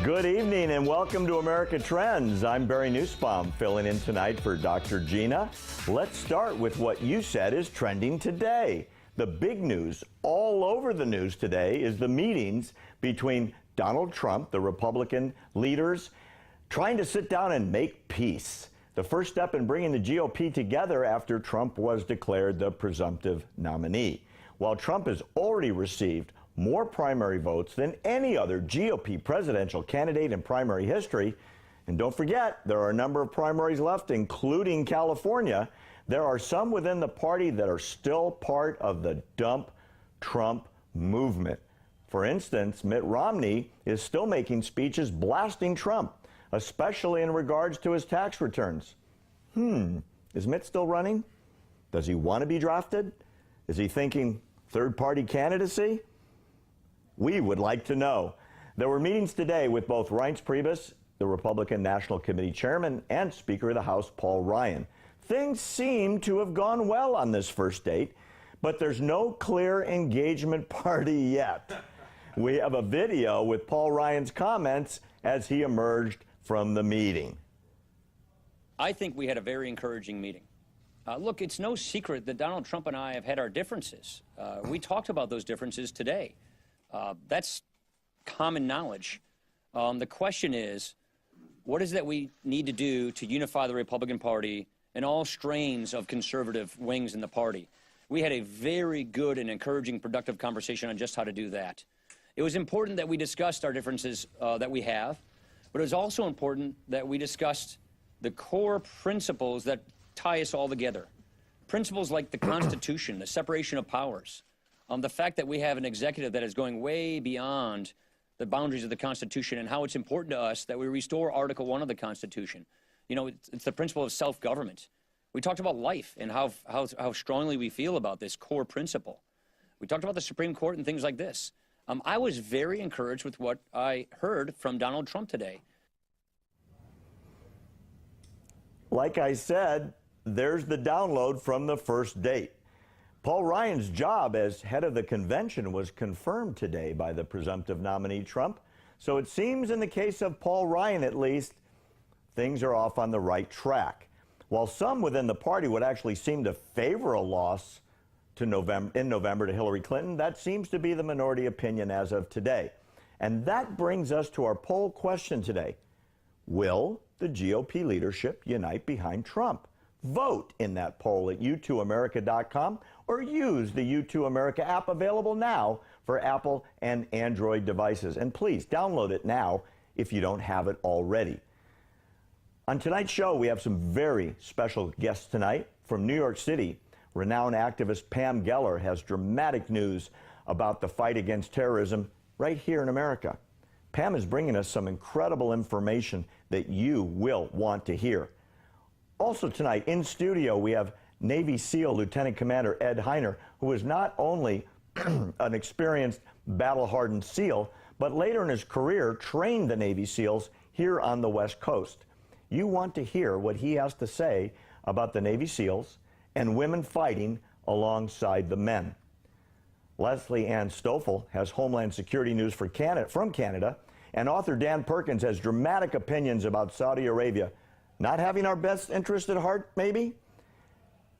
Good evening and welcome to America Trends. I'm Barry Nussbaum, filling in tonight for Dr. Gina. Let's start with what you said is trending today. The big news all over the news today is the meetings between Donald Trump, the Republican leaders, trying to sit down and make peace. The first step in bringing the GOP together after Trump was declared the presumptive nominee. While Trump has already received more primary votes than any other GOP presidential candidate in primary history, and don't forget, there are a number of primaries left, including California, there are some within the party that are still part of the dump Trump movement. For instance, Mitt Romney is still making speeches blasting Trump, especially in regards to his tax returns. Is Mitt still running? Does he want to be drafted? Is he thinking third-party candidacy? We would like to know. There were meetings today with both Reince Priebus, the Republican National Committee Chairman, and Speaker of the House, Paul Ryan. Things seem to have gone well on this first date, but there's no clear engagement party yet. We have a video with Paul Ryan's comments as he emerged from the meeting. I think we had a very encouraging meeting. Look, it's no secret that Donald Trump and I have had our differences. We talked about those differences today. That's common knowledge. The question is, what is that we need to do to unify the Republican Party and all strains of conservative wings in the party? We had a very good and encouraging, productive conversation on just how to do that. It was important that we discussed our differences that we have, but it was also important that we discussed the core principles that tie us all together. Principles like the Constitution, the separation of powers, the fact that we have an executive that is going way beyond the boundaries of the Constitution, and how it's important to us that we restore Article 1 of the Constitution. You know, it's the principle of self-government. We talked about life and how strongly we feel about this core principle. We talked about the Supreme Court and things like this. I was very encouraged with what I heard from Donald Trump today. Like I said, there's the download from the first date. Paul Ryan's job as head of the convention was confirmed today by the presumptive nominee Trump. So it seems in the case of Paul Ryan, at least, things are off on the right track. While some within the party would actually seem to favor a loss in November to Hillary Clinton, that seems to be the minority opinion as of today. And that brings us to our poll question today. Will the GOP leadership unite behind Trump? Vote in that poll at YouTooAmerica.com or use the Youtoo America app, available now for Apple and Android devices. And please download it now if you don't have it already. On tonight's show, we have some very special guests tonight. From New York City, renowned activist Pam Geller has dramatic news about the fight against terrorism right here in America. Pam is bringing us some incredible information that you will want to hear. Also tonight, in studio, we have Navy SEAL Lieutenant Commander Ed Heiner, who is not only an experienced battle-hardened SEAL, but later in his career trained the Navy SEALs here on the West Coast. You want to hear what he has to say about the Navy SEALs and women fighting alongside the men. Leslie Ann Stoffel has Homeland Security news from Canada, and author Dan Perkins has dramatic opinions about Saudi Arabia not having our best interest at heart, maybe,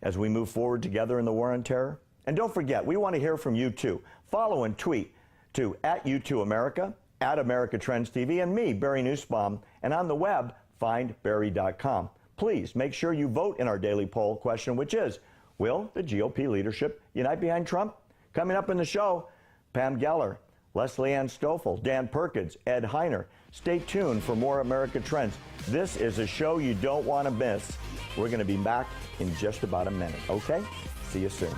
as we move forward together in the war on terror. And don't forget, we want to hear from you too. Follow and tweet to @Youtoo America, @America Trends TV, and me, Barry Nussbaum, and on the web, find Barry.com. Please make sure you vote in our daily poll question, which is, will the GOP leadership unite behind Trump? Coming up in the show, Pam Geller, Leslie Ann Stoffel, Dan Perkins, Ed Heiner. Stay tuned for more America Trends. This is a show you don't want to miss. We're going to be back in just about a minute, okay? See you soon.